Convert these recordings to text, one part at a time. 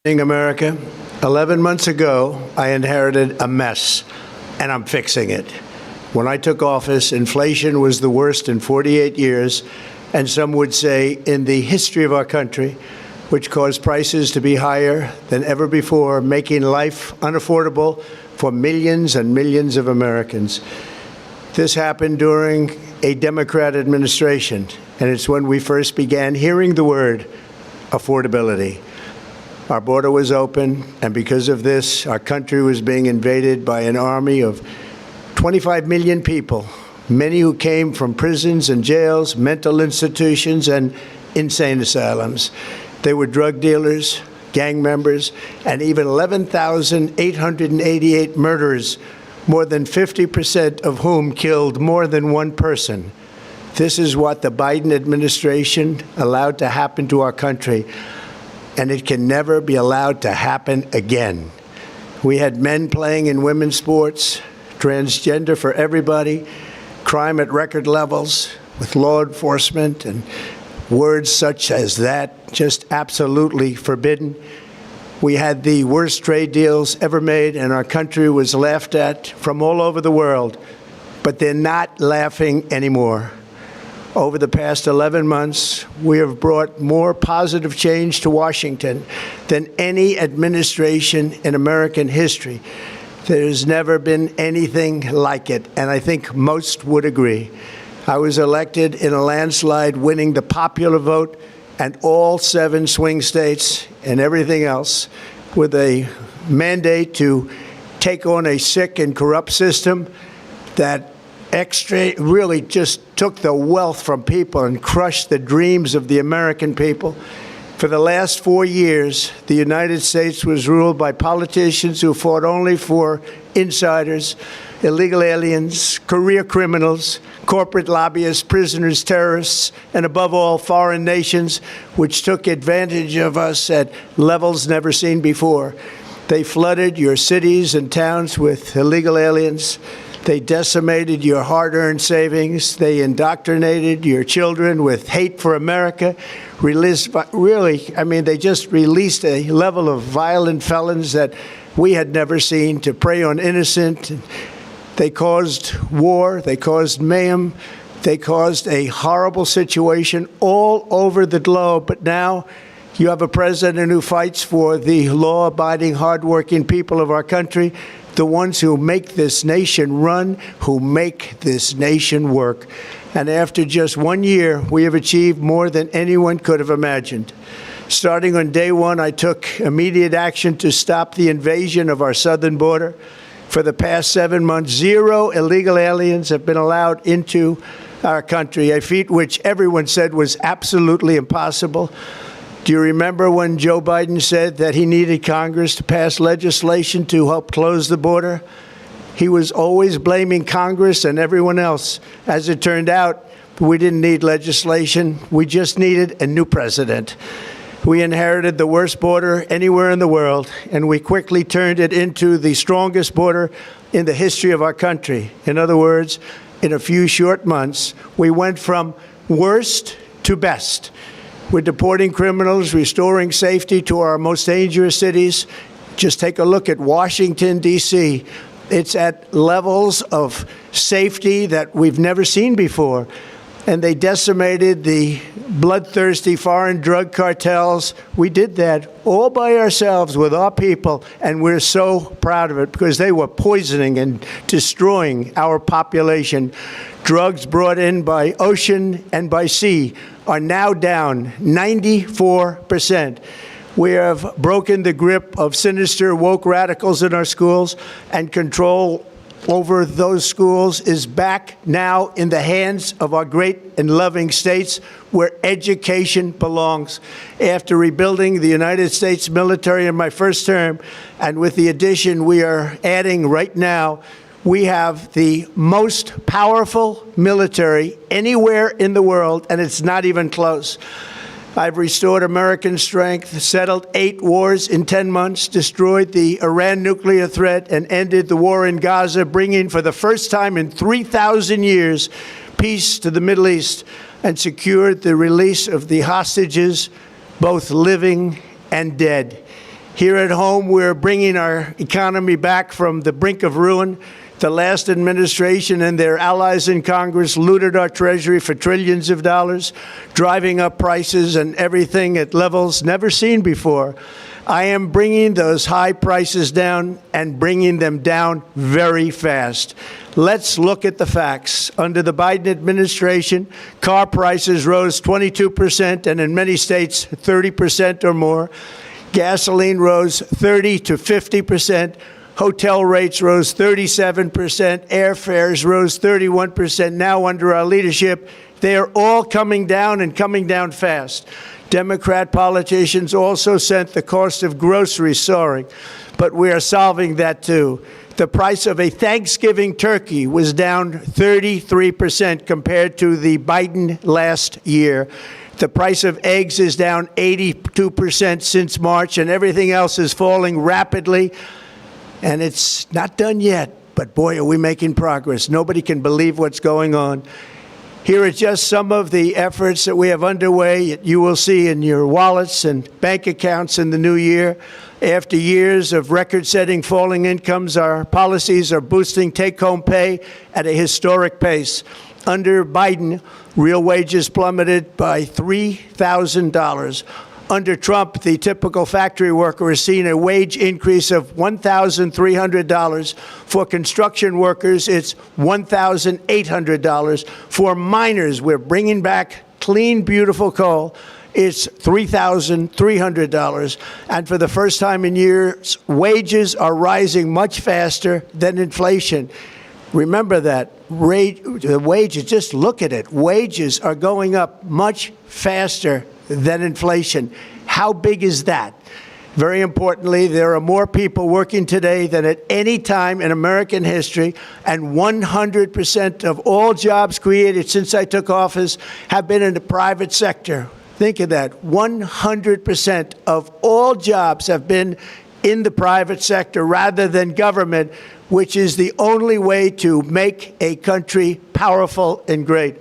America, 11 months ago, I inherited a mess, and I'm fixing it. When I took office, inflation was the worst in 48 years, and some would say in the history of our country, which caused prices to be higher than ever before, making life unaffordable for millions and millions of Americans. This happened during a Democrat administration, and it's when we first began hearing the word affordability. Our border was open, and because of this, our country was being invaded by an army of 25 million people, many who came from prisons and jails, mental institutions, and insane asylums. They were drug dealers, gang members, and even 11,888 murderers, more than 50% of whom killed more than one person. This is what the Biden administration allowed to happen to our country, and it can never be allowed to happen again. We had men playing in women's sports, transgender for everybody, crime at record levels with law enforcement, and words such as that just absolutely forbidden. We had the worst trade deals ever made, and our country was laughed at from all over the world, but they're not laughing anymore. Over the past 11 months, we have brought more positive change to Washington than any administration in American history. There's never been anything like it, and I think most would agree. I was elected in a landslide, winning the popular vote and all 7 swing states and everything else, with a mandate to take on a sick and corrupt system that really just took the wealth from people and crushed the dreams of the American people. For the last 4 years, the United States was ruled by politicians who fought only for insiders, illegal aliens, career criminals, corporate lobbyists, prisoners, terrorists, and above all, foreign nations, which took advantage of us at levels never seen before. They flooded your cities and towns with illegal aliens. They decimated your hard-earned savings. They indoctrinated your children with hate for America. They just released a level of violent felons that we had never seen to prey on innocent. They caused war. They caused mayhem. They caused a horrible situation all over the globe. But now you have a president who fights for the law-abiding, hardworking people of our country, the ones who make this nation run, who make this nation work. And after just 1 year, we have achieved more than anyone could have imagined. Starting on day one, I took immediate action to stop the invasion of our southern border. For the past 7 months, 0 illegal aliens have been allowed into our country, a feat which everyone said was absolutely impossible. Do you remember when Joe Biden said that he needed Congress to pass legislation to help close the border? He was always blaming Congress and everyone else. As it turned out, we didn't need legislation. We just needed a new president. We inherited the worst border anywhere in the world, and we quickly turned it into the strongest border in the history of our country. In other words, in a few short months, we went from worst to best. We're deporting criminals, restoring safety to our most dangerous cities. Just take a look at Washington, D.C. It's at levels of safety that we've never seen before. And they decimated the bloodthirsty foreign drug cartels. We did that all by ourselves with our people, and we're so proud of it because they were poisoning and destroying our population. Drugs brought in by ocean and by sea are now down 94%. We have broken the grip of sinister woke radicals in our schools, and control over those schools is back now in the hands of our great and loving states where education belongs. After rebuilding the United States military in my first term, and with the addition we are adding right now, we have the most powerful military anywhere in the world, and it's not even close. I've restored American strength, settled 8 wars in 10 months, destroyed the Iran nuclear threat, and ended the war in Gaza, bringing for the first time in 3,000 years peace to the Middle East, and secured the release of the hostages, both living and dead. Here at home, we're bringing our economy back from the brink of ruin. The last administration and their allies in Congress looted our Treasury for trillions of dollars, driving up prices and everything at levels never seen before. I am bringing those high prices down and bringing them down very fast. Let's look at the facts. Under the Biden administration, car prices rose 22% and in many states 30% or more. Gasoline rose 30 to 50%. Hotel rates rose 37%. Airfares rose 31%. Now, under our leadership, they are all coming down and coming down fast. Democrat politicians also sent the cost of groceries soaring, but we are solving that too. The price of a Thanksgiving turkey was down 33% compared to the Biden last year. The price of eggs is down 82% since March, and everything else is falling rapidly. And it's not done yet, but boy, are we making progress. Nobody can believe what's going on. Here are just some of the efforts that we have underway. You will see in your wallets and bank accounts in the new year. After years of record-setting falling incomes, our policies are boosting take-home pay at a historic pace. Under Biden, real wages plummeted by $3,000. Under Trump, the typical factory worker has seen a wage increase of $1,300. For construction workers, it's $1,800. For miners, we're bringing back clean, beautiful coal. It's $3,300. And for the first time in years, wages are rising much faster than inflation. Remember that. The wages, just look at it. Wages are going up much faster than inflation. How big is that? Very importantly, there are more people working today than at any time in American history, and 100% of all jobs created since I took office have been in the private sector. Think of that. 100% of all jobs have been in the private sector rather than government, which is the only way to make a country powerful and great.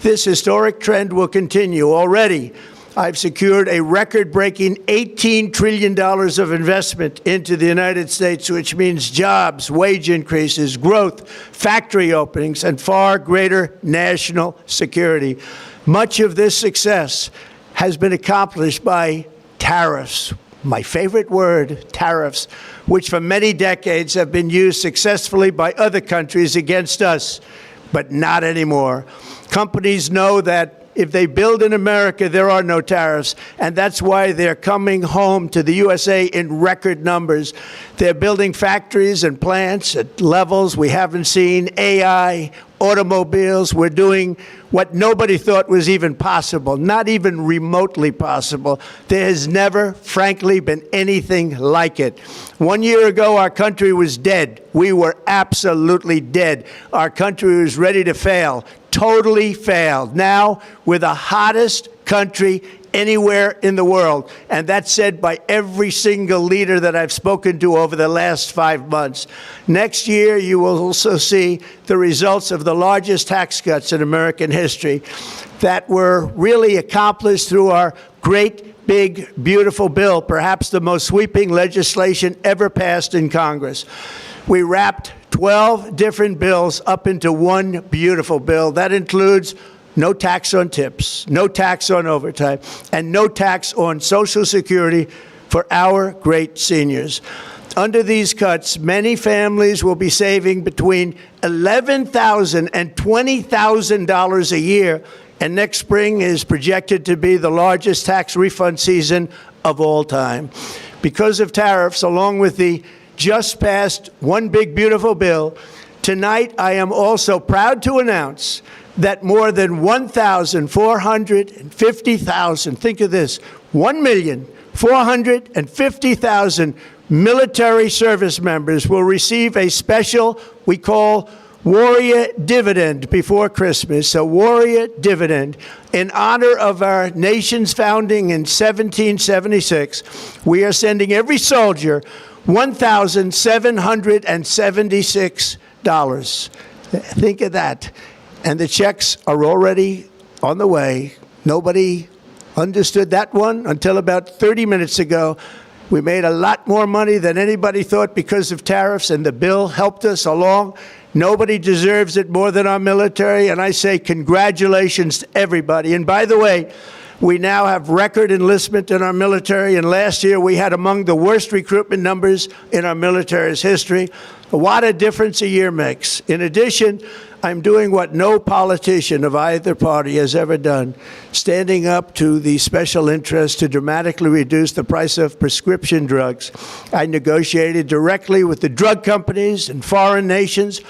This historic trend will continue. Already, I've secured a record-breaking $18 trillion of investment into the United States, which means jobs, wage increases, growth, factory openings, and far greater national security. Much of this success has been accomplished by tariffs. My favorite word, tariffs, which for many decades have been used successfully by other countries against us, but not anymore. Companies know that if they build in America, there are no tariffs, and that's why they're coming home to the USA in record numbers. They're building factories and plants at levels we haven't seen, AI, automobiles. We're doing what nobody thought was even possible, not even remotely possible. There has never, frankly, been anything like it. 1 year ago, our country was dead. We were absolutely dead. Our country was ready to fail, totally failed. Now, we're the hottest country anywhere in the world, and that's said by every single leader that I've spoken to over the last 5 months. Next year, you will also see the results of the largest tax cuts in American history that were really accomplished through our great, big, beautiful bill, perhaps the most sweeping legislation ever passed in Congress. We wrapped 12 different bills up into one beautiful bill. That includes no tax on tips, no tax on overtime, and no tax on Social Security for our great seniors. Under these cuts, many families will be saving between $11,000 and $20,000 a year, and next spring is projected to be the largest tax refund season of all time. Because of tariffs, along with the just passed One Big Beautiful Bill, tonight I am also proud to announce that more than 1,450,000, think of this, 1,450,000 military service members will receive a special, we call Warrior Dividend before Christmas, a Warrior Dividend. In honor of our nation's founding in 1776, we are sending every soldier $1,776. Think of that. And the checks are already on the way. Nobody understood that one until about 30 minutes ago. We made a lot more money than anybody thought because of tariffs, and the bill helped us along. Nobody deserves it more than our military, and I say congratulations to everybody. And by the way, we now have record enlistment in our military, and last year we had among the worst recruitment numbers in our military's history. What a difference a year makes. In addition, I'm doing what no politician of either party has ever done, standing up to the special interests to dramatically reduce the price of prescription drugs. I negotiated directly with the drug companies and foreign nations,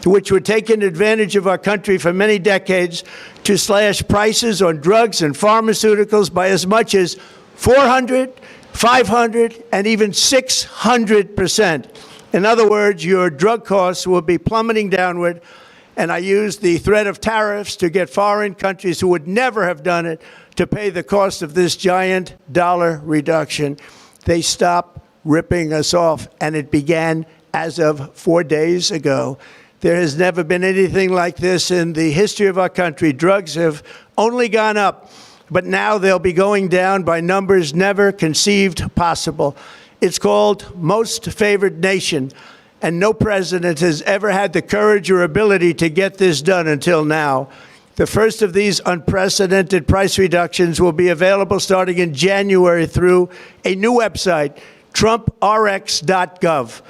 which were taking advantage of our country for many decades, to slash prices on drugs and pharmaceuticals by as much as 400, 500, and even 600%. In other words, your drug costs will be plummeting downward, and I used the threat of tariffs to get foreign countries who would never have done it to pay the cost of this giant dollar reduction. They stopped ripping us off, and it began as of 4 days ago. There has never been anything like this in the history of our country. Drugs have only gone up, but now they'll be going down by numbers never conceived possible. It's called Most Favored Nation, and no president has ever had the courage or ability to get this done until now. The first of these unprecedented price reductions will be available starting in January through a new website, TrumpRx.gov.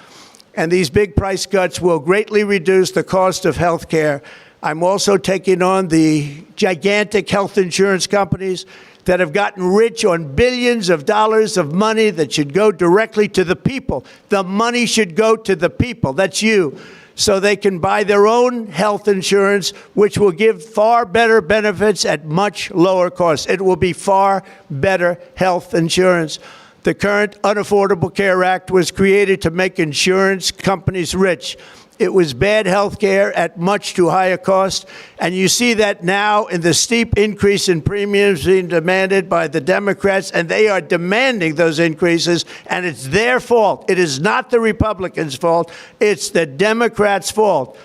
And these big price cuts will greatly reduce the cost of health care. I'm also taking on the gigantic health insurance companies that have gotten rich on billions of dollars of money that should go directly to the people. The money should go to the people. That's you. So they can buy their own health insurance, which will give far better benefits at much lower costs. It will be far better health insurance. The current Unaffordable Care Act was created to make insurance companies rich. It was bad health care at much too high a cost, and you see that now in the steep increase in premiums being demanded by the Democrats, and they are demanding those increases, and it's their fault. It is not the Republicans' fault. It's the Democrats' fault.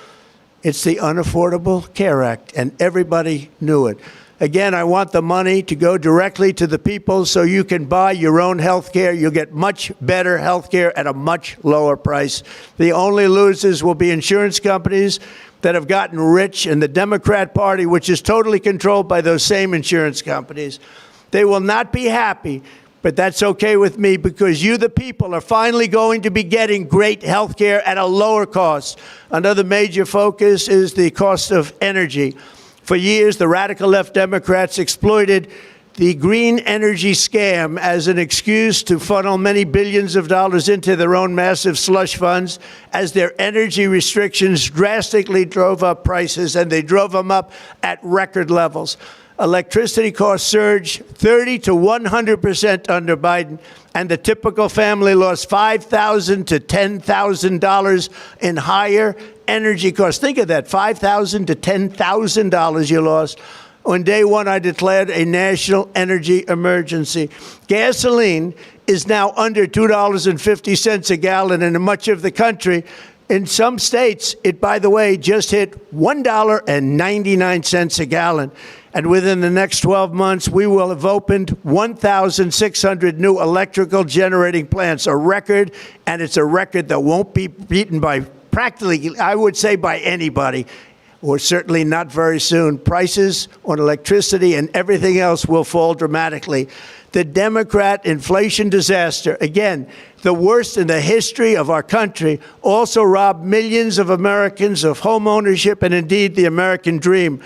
It's the Unaffordable Care Act, and everybody knew it. Again, I want the money to go directly to the people so you can buy your own health care. You'll get much better health care at a much lower price. The only losers will be insurance companies that have gotten rich, and the Democrat Party, which is totally controlled by those same insurance companies. They will not be happy, but that's okay with me, because you, the people, are finally going to be getting great health care at a lower cost. Another major focus is the cost of energy. For years, the radical left Democrats exploited the green energy scam as an excuse to funnel many billions of dollars into their own massive slush funds, as their energy restrictions drastically drove up prices, and they drove them up at record levels. Electricity costs surged 30 to 100% under Biden, and the typical family lost $5,000 to $10,000 in higher energy costs. Think of that, $5,000 to $10,000 you lost. On day one, I declared a national energy emergency. Gasoline is now under $2.50 a gallon in much of the country. In some states, it, by the way, just hit $1.99 a gallon. And within the next 12 months, we will have opened 1,600 new electrical generating plants, a record, and it's a record that won't be beaten by practically, I would say, by anybody, or certainly not very soon. Prices on electricity and everything else will fall dramatically. The Democrat inflation disaster, again, the worst in the history of our country, also robbed millions of Americans of home ownership and indeed the American dream.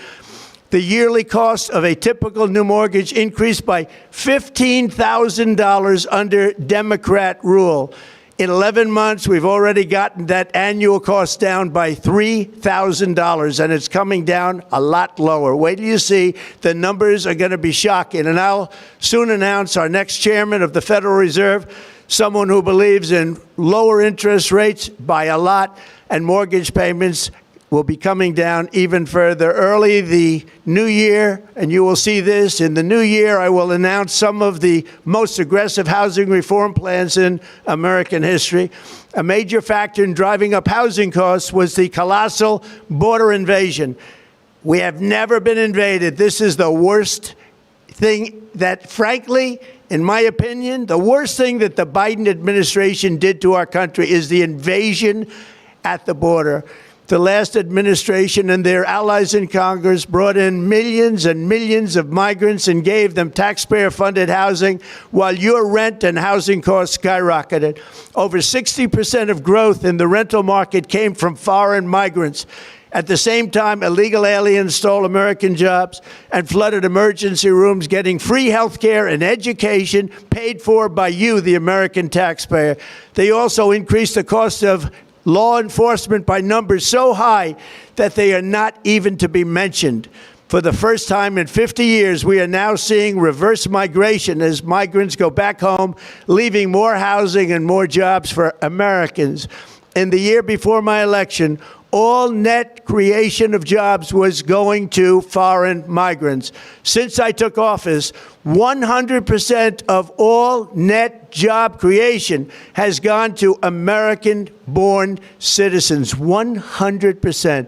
The yearly cost of a typical new mortgage increased by $15,000 under Democrat rule. In 11 months, we've already gotten that annual cost down by $3,000, and it's coming down a lot lower. Wait till you see. The numbers are going to be shocking. And I'll soon announce our next chairman of the Federal Reserve, someone who believes in lower interest rates by a lot, and mortgage payments will be coming down even further. Early the new year, and you will see this, in the new year, I will announce some of the most aggressive housing reform plans in American history. A major factor in driving up housing costs was the colossal border invasion. We have never been invaded. This is the worst thing that, frankly, In my opinion, the worst thing that the Biden administration did to our country is the invasion at the border. The last administration and their allies in Congress brought in millions and millions of migrants and gave them taxpayer-funded housing while your rent and housing costs skyrocketed. Over 60% of growth in the rental market came from foreign migrants. At the same time, illegal aliens stole American jobs and flooded emergency rooms, getting free health care and education paid for by you, the American taxpayer. They also increased the cost of law enforcement by numbers so high that they are not even to be mentioned. For the first time in 50 years, we are now seeing reverse migration as migrants go back home, leaving more housing and more jobs for Americans. In the year before my election, all net creation of jobs was going to foreign migrants. Since I took office, 100% of all net job creation has gone to American-born citizens, 100%.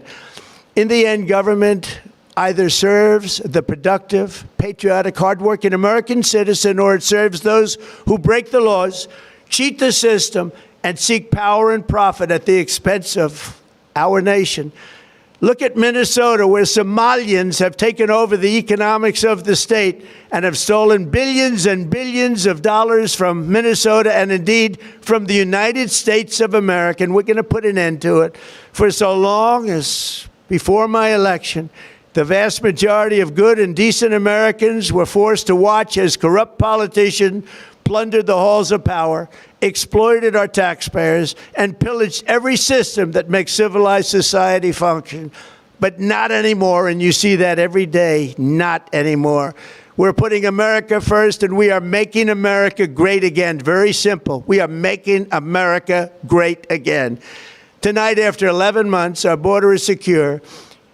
In the end, government either serves the productive, patriotic, hardworking American citizen, or it serves those who break the laws, cheat the system, and seek power and profit at the expense of our nation. Look at Minnesota, where Somalians have taken over the economics of the state and have stolen billions and billions of dollars from Minnesota and indeed from the United States of America. And we're going to put an end to it. For so long as before my election, the vast majority of good and decent Americans were forced to watch as corrupt politicians plundered the halls of power, exploited our taxpayers, and pillaged every system that makes civilized society function. But not anymore, and you see that every day, not anymore. We're putting America first, and we are making America great again. Very simple. We are making America great again. Tonight, after 11 months, our border is secure.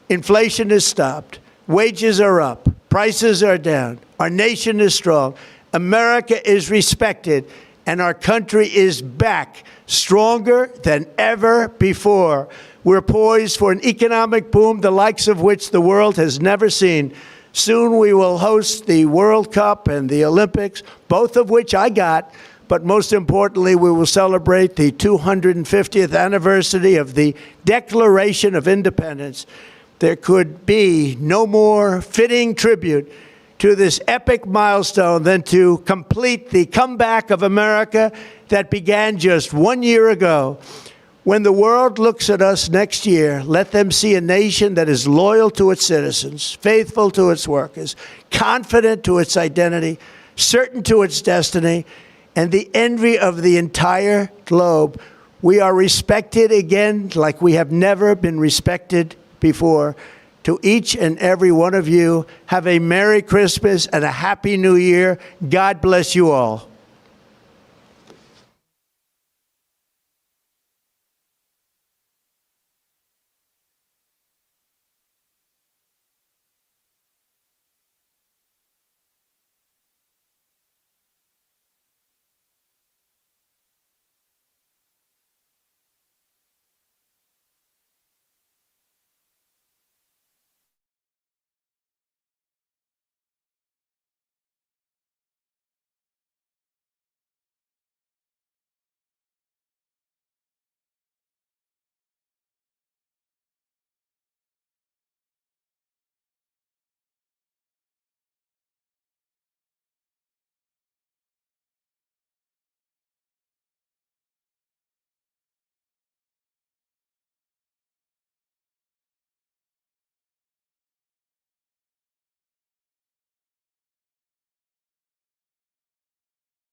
Inflation is stopped. Wages are up. Prices are down. Our nation is strong. America is respected, and our country is back, stronger than ever before. We're poised for an economic boom, the likes of which the world has never seen. Soon we will host the World Cup and the Olympics, both of which I got. But most importantly, we will celebrate the 250th anniversary of the Declaration of Independence. There could be no more fitting tribute to this epic milestone than to complete the comeback of America that began just 1 year ago. When the world looks at us next year, let them see a nation that is loyal to its citizens, faithful to its workers, confident to its identity, certain to its destiny, and the envy of the entire globe. We are respected again like we have never been respected before. To each and every one of you, have a Merry Christmas and a Happy New Year. God bless you all.